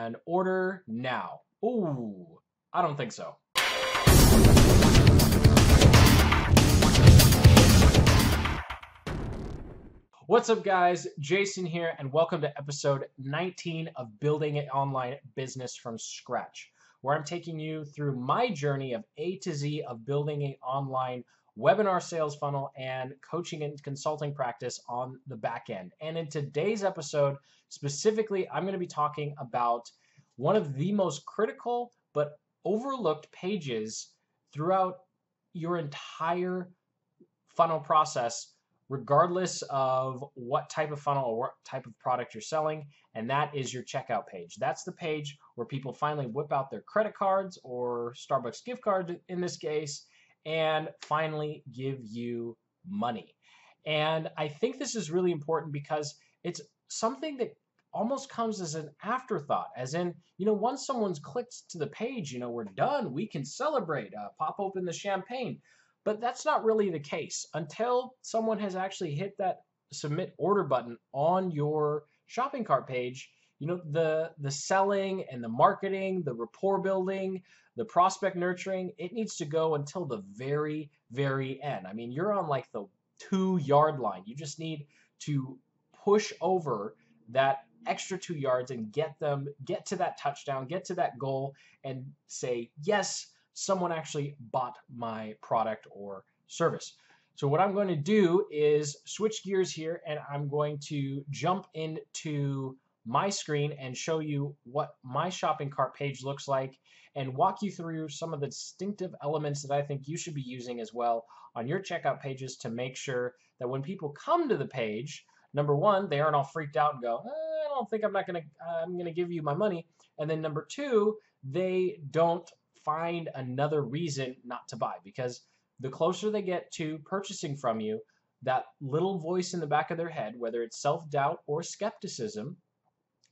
and order now. Ooh, I don't think so. What's up, guys? Jason here, and welcome to episode 19 of Building an Online Business from Scratch, where I'm taking you through my journey of A to Z of building an online webinar sales funnel and coaching and consulting practice on the back end. And in today's episode, specifically, I'm going to be talking about one of the most critical but overlooked pages throughout your entire funnel process, regardless of what type of funnel or what type of product you're selling, and that is your checkout page. That's the page where people finally whip out their credit cards or Starbucks gift card in this case, and finally give you money. And I think this is really important because it's something that almost comes as an afterthought, as in, once someone's clicked to the page, we're done, we can celebrate, pop open the champagne. But that's not really the case until someone has actually hit that submit order button on your shopping cart page. The selling and the marketing, the rapport building, the prospect nurturing, it needs to go until the very, very end. I mean, you're on like the 2-yard line. You just need to push over that extra 2 yards and get to that touchdown, get to that goal, and say, yes, someone actually bought my product or service. So what I'm going to do is switch gears here, and I'm going to jump into my screen and show you what my shopping cart page looks like and walk you through some of the distinctive elements that I think you should be using as well on your checkout pages to make sure that when people come to the page, number one, they aren't all freaked out and go, I don't think I'm going to give you my money. And then number two, they don't find another reason not to buy, because the closer they get to purchasing from you, that little voice in the back of their head, whether it's self-doubt or skepticism,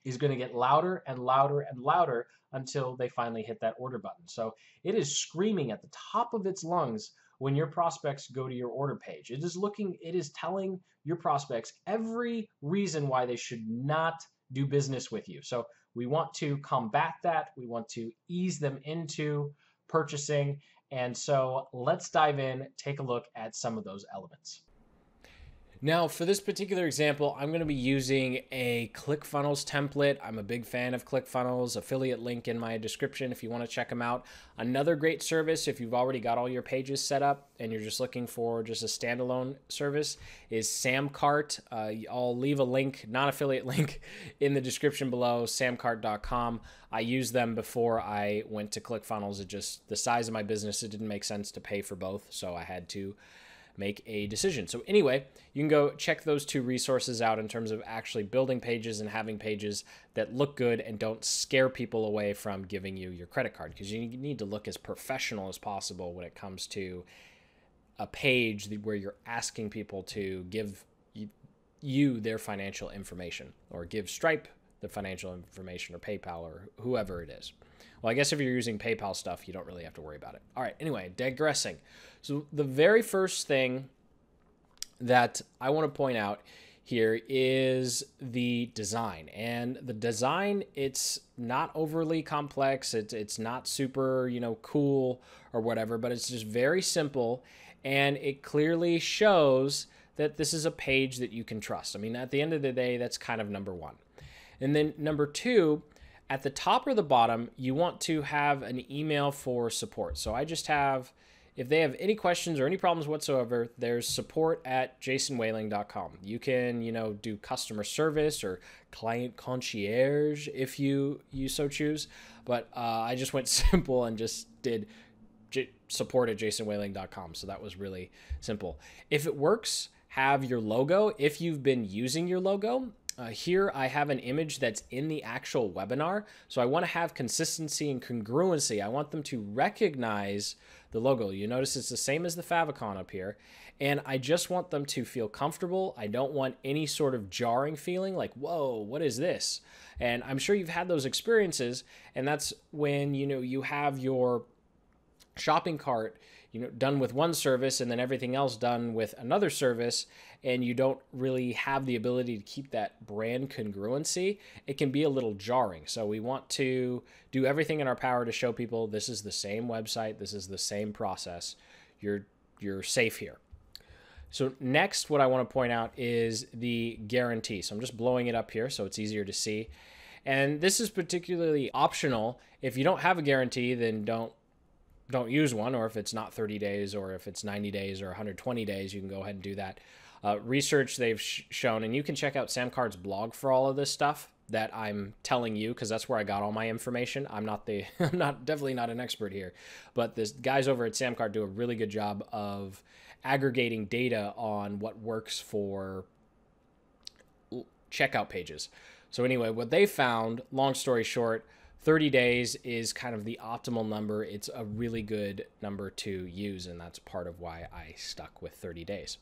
is going to get louder and louder and louder until they finally hit that order button. So it is screaming at the top of its lungs when your prospects go to your order page. It is telling your prospects every reason why they should not do business with you. So we want to combat that. We want to ease them into purchasing. And so let's dive in, take a look at some of those elements. Now, for this particular example, I'm going to be using a ClickFunnels template. I'm a big fan of ClickFunnels, affiliate link in my description if you want to check them out. Another great service, if you've already got all your pages set up and you're just looking for just a standalone service, is Samcart. I'll leave a link, non-affiliate link, in the description below, samcart.com. I used them before I went to ClickFunnels. It just, the size of my business, it didn't make sense to pay for both, so I had to make a decision. So anyway, you can go check those two resources out in terms of actually building pages and having pages that look good and don't scare people away from giving you your credit card, because you need to look as professional as possible when it comes to a page where you're asking people to give you their financial information, or give Stripe the financial information, or PayPal, or whoever it is. Well, I guess if you're using PayPal stuff, you don't really have to worry about it. All right, anyway, digressing. So the very first thing that I want to point out here is the design. And the design, it's not overly complex. It's not super, cool or whatever, but it's just very simple. And it clearly shows that this is a page that you can trust. I mean, at the end of the day, that's kind of number one. And then number two, at the top or the bottom, you want to have an email for support. So I just have, if they have any questions or any problems whatsoever, there's support@jasonwhaling.com. You can, do customer service or client concierge if you so choose. But I just went simple and just did support@jasonwhaling.com. So that was really simple. If it works, have your logo. If you've been using your logo, here I have an image that's in the actual webinar. So I want to have consistency and congruency. I want them to recognize the logo. You notice it's the same as the favicon up here. And I just want them to feel comfortable. I don't want any sort of jarring feeling like, whoa, what is this? And I'm sure you've had those experiences. And that's when, you have your shopping cart, done with one service and then everything else done with another service, and you don't really have the ability to keep that brand congruency, it can be a little jarring. So we want to do everything in our power to show people this is the same website, this is the same process. You're safe here. So next, what I want to point out is the guarantee. So I'm just blowing it up here so it's easier to see. And this is particularly optional. If you don't have a guarantee, then don't use one, or if it's not 30 days, or if it's 90 days or 120 days, you can go ahead and do that. Research they've shown, and you can check out Samcart's blog for all of this stuff that I'm telling you, because that's where I got all my information. I'm definitely not an expert here, but the guys over at Samcart do a really good job of aggregating data on what works for checkout pages. So anyway, what they found, long story short, 30 days is kind of the optimal number. It's a really good number to use, and that's part of why I stuck with 30 days.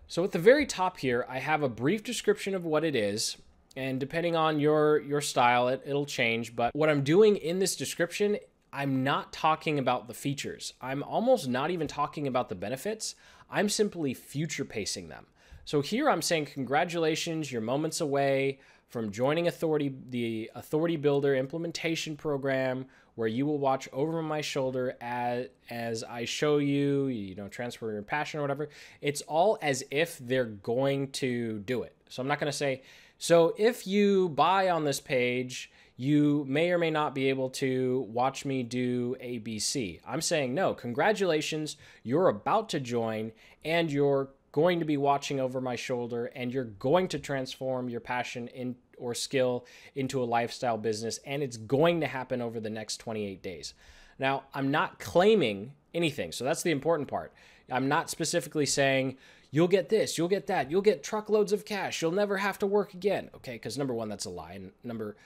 So at the very top here, I have a brief description of what it is, and depending on your style, it'll change. But what I'm doing in this description, I'm not talking about the features. I'm almost not even talking about the benefits. I'm simply future pacing them. So here I'm saying, congratulations, you're moments away from joining the Authority Builder implementation program, where you will watch over my shoulder as I show you, transfer your passion or whatever. It's all as if they're going to do it. So I'm not going to say, so if you buy on this page, you may or may not be able to watch me do ABC. I'm saying, no, congratulations, you're about to join, and you're going to be watching over my shoulder, and you're going to transform your passion or skill into a lifestyle business, and it's going to happen over the next 28 days. Now, I'm not claiming anything, so that's the important part. I'm not specifically saying, you'll get this, you'll get that, you'll get truckloads of cash, you'll never have to work again, okay? Because number one, that's a lie. And number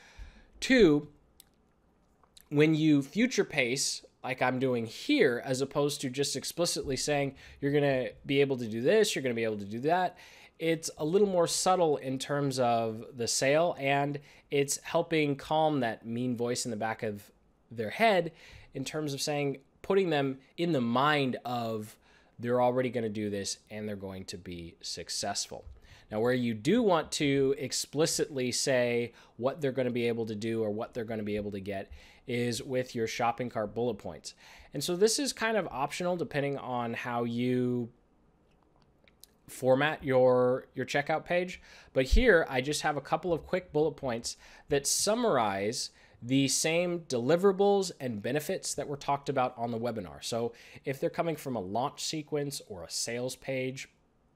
two, when you future pace, like I'm doing here, as opposed to just explicitly saying you're going to be able to do this, you're going to be able to do that, it's a little more subtle in terms of the sale, and it's helping calm that mean voice in the back of their head in terms of saying, putting them in the mind of they're already going to do this and they're going to be successful. Now, where you do want to explicitly say what they're going to be able to do or what they're going to be able to get is with your shopping cart bullet points. And so this is kind of optional depending on how you format your checkout page. But here I just have a couple of quick bullet points that summarize the same deliverables and benefits that were talked about on the webinar. So if they're coming from a launch sequence or a sales page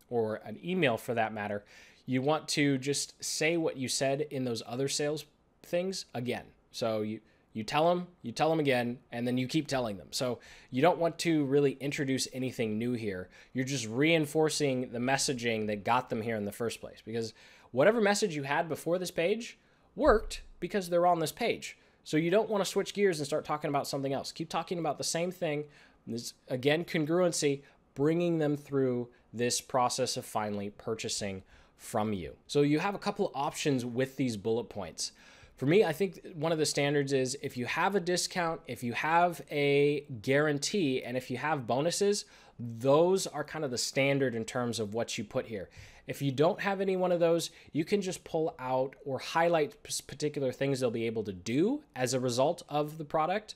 or an email for that matter, you want to just say what you said in those other sales things again. So you tell them again, and then you keep telling them. So you don't want to really introduce anything new here. You're just reinforcing the messaging that got them here in the first place, because whatever message you had before this page worked because they're on this page. So you don't want to switch gears and start talking about something else. Keep talking about the same thing. This, again, congruency, bringing them through this process of finally purchasing from you. So you have a couple options with these bullet points. For me, I think one of the standards is if you have a discount, if you have a guarantee, and if you have bonuses, those are kind of the standard in terms of what you put here. If you don't have any one of those, you can just pull out or highlight particular things they'll be able to do as a result of the product.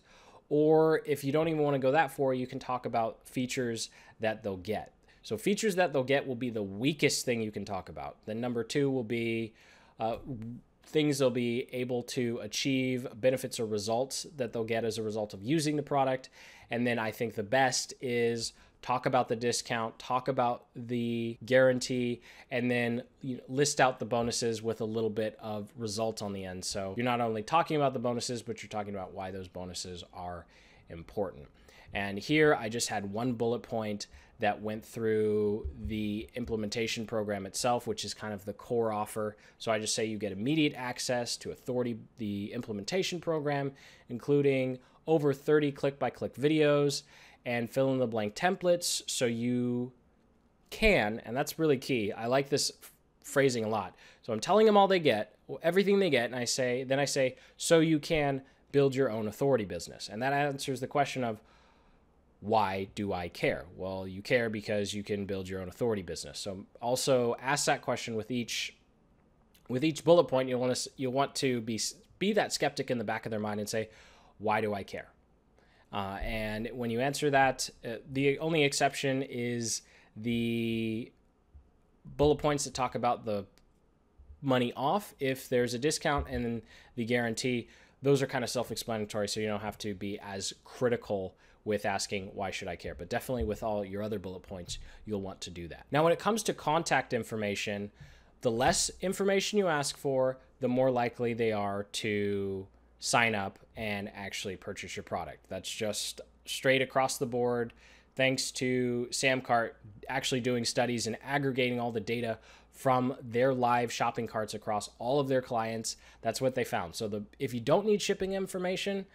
Or if you don't even want to go that far, you can talk about features that they'll get. So features that they'll get will be the weakest thing you can talk about. Then number two will be things they'll be able to achieve, benefits or results that they'll get as a result of using the product. And then I think the best is talk about the discount, talk about the guarantee, and then list out the bonuses with a little bit of result on the end. So you're not only talking about the bonuses, but you're talking about why those bonuses are important. And here I just had one bullet point that went through the implementation program itself, which is kind of the core offer. So I just say you get immediate access to the implementation program, including over 30 click-by-click videos and fill in the blank templates so you can, and that's really key. I like this phrasing a lot. So I'm telling them all they get, everything they get, and then I say, so you can build your own authority business. And that answers the question of, why do I care? Well, you care because you can build your own authority business. So also ask that question with each bullet point. You'll want to be that skeptic in the back of their mind and say, why do I care? And when you answer that, the only exception is the bullet points that talk about the money off. If there's a discount and then the guarantee, those are kind of self-explanatory, so you don't have to be as critical with asking, why should I care? But definitely with all your other bullet points, you'll want to do that. Now, when it comes to contact information, the less information you ask for, the more likely they are to sign up and actually purchase your product. That's just straight across the board. Thanks to Samcart actually doing studies and aggregating all the data from their live shopping carts across all of their clients. That's what they found. So if you don't need shipping information,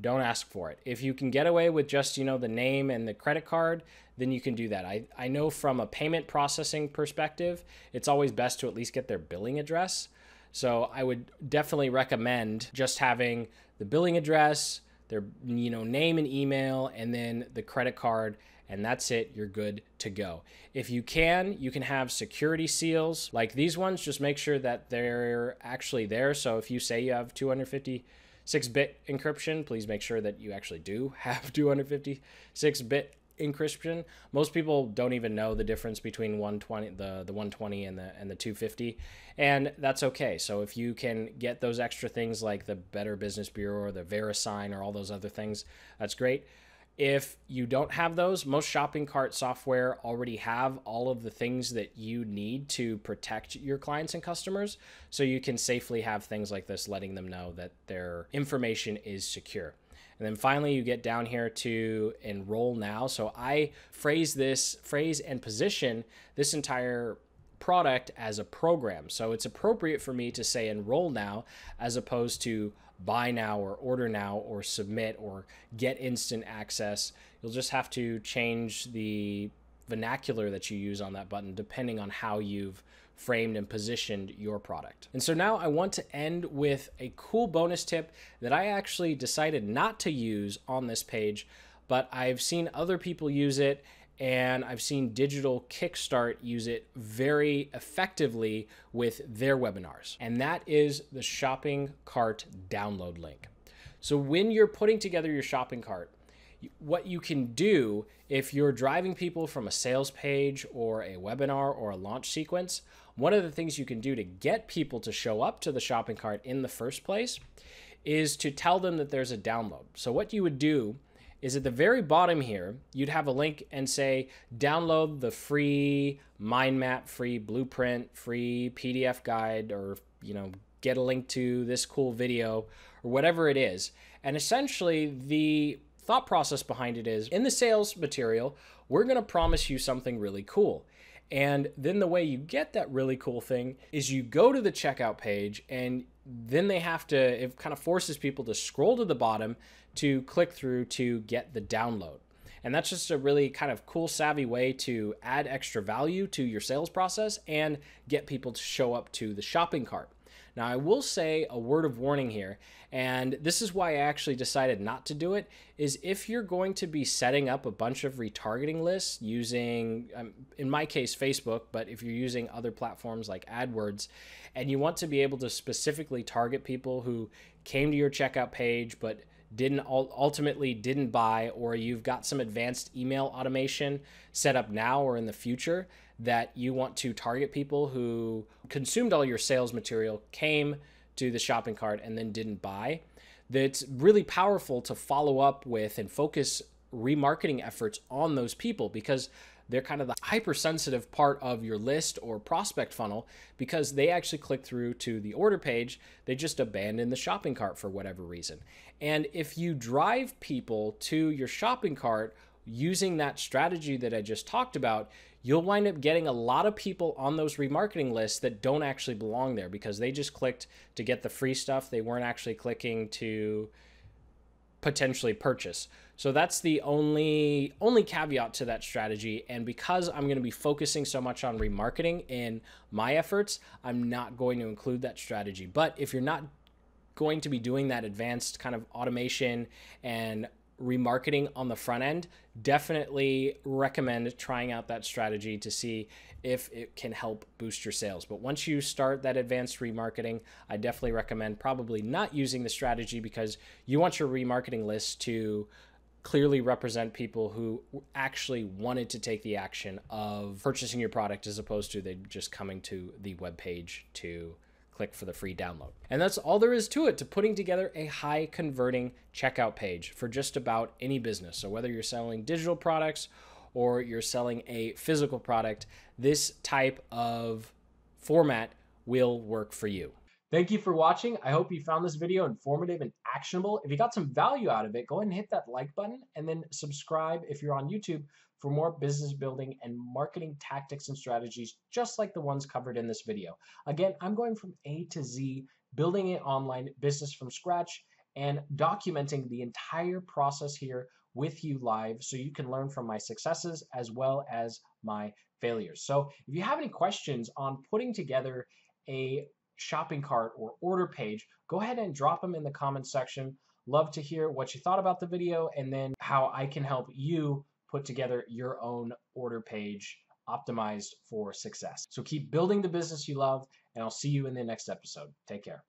don't ask for it. If you can get away with just, the name and the credit card, then you can do that. I know from a payment processing perspective, it's always best to at least get their billing address. So I would definitely recommend just having the billing address, their name and email, and then the credit card, and that's it. You're good to go. If you can have security seals like these ones. Just make sure that they're actually there. So if you say you have 256-bit encryption, please make sure that you actually do have 256-bit encryption. Most people don't even know the difference between 120, the 120 and the 250, and that's okay. So if you can get those extra things like the Better Business Bureau or the VeriSign or all those other things, that's great. If you don't have those, most shopping cart software already have all of the things that you need to protect your clients and customers, so you can safely have things like this letting them know that their information is secure. And then finally, you get down here to enroll now. So I phrase and position this entire product as a program. So it's appropriate for me to say enroll now as opposed to buy now or order now or submit or get instant access. You'll just have to change the vernacular that you use on that button depending on how you've framed and positioned your product. And so now I want to end with a cool bonus tip that I actually decided not to use on this page, but I've seen other people use it, and I've seen Digital Kickstart use it very effectively with their webinars. And that is the shopping cart download link. So when you're putting together your shopping cart, what you can do if you're driving people from a sales page or a webinar or a launch sequence, one of the things you can do to get people to show up to the shopping cart in the first place is to tell them that there's a download. So what you would do is at the very bottom here, you'd have a link and say, download the free mind map, free blueprint, free PDF guide, or, get a link to this cool video or whatever it is. And essentially the thought process behind it is, in the sales material, we're going to promise you something really cool. And then the way you get that really cool thing is you go to the checkout page, and then it kind of forces people to scroll to the bottom to click through to get the download. And that's just a really kind of cool, savvy way to add extra value to your sales process and get people to show up to the shopping cart. Now, I will say a word of warning here, and this is why I actually decided not to do it, is if you're going to be setting up a bunch of retargeting lists using, in my case, Facebook, but if you're using other platforms like AdWords, and you want to be able to specifically target people who came to your checkout page but ultimately didn't buy, or you've got some advanced email automation set up now or in the future that you want to target people who consumed all your sales material, came to the shopping cart, and then didn't buy, that's really powerful to follow up with and focus remarketing efforts on those people, because they're kind of the hypersensitive part of your list or prospect funnel, because they actually click through to the order page. They just abandon the shopping cart for whatever reason. And if you drive people to your shopping cart using that strategy that I just talked about, you'll wind up getting a lot of people on those remarketing lists that don't actually belong there, because they just clicked to get the free stuff. They weren't actually clicking to potentially purchase. So that's the only caveat to that strategy. And because I'm going to be focusing so much on remarketing in my efforts, I'm not going to include that strategy. But if you're not going to be doing that advanced kind of automation and remarketing on the front end, definitely recommend trying out that strategy to see if it can help boost your sales. But once you start that advanced remarketing, I definitely recommend probably not using the strategy, because you want your remarketing list to clearly represent people who actually wanted to take the action of purchasing your product, as opposed to they just coming to the web page to click for the free download. And that's all there is to it, to putting together a high converting checkout page for just about any business. So whether you're selling digital products or you're selling a physical product, this type of format will work for you. Thank you for watching. I hope you found this video informative and actionable. If you got some value out of it, go ahead and hit that like button, and then subscribe if you're on YouTube for more business building and marketing tactics and strategies just like the ones covered in this video. Again, I'm going from A to Z, building an online business from scratch and documenting the entire process here with you live, so you can learn from my successes as well as my failures. So if you have any questions on putting together a shopping cart or order page, go ahead and drop them in the comments section. Love to hear what you thought about the video, and then how I can help you put together your own order page optimized for success. So keep building the business you love, and I'll see you in the next episode. Take care.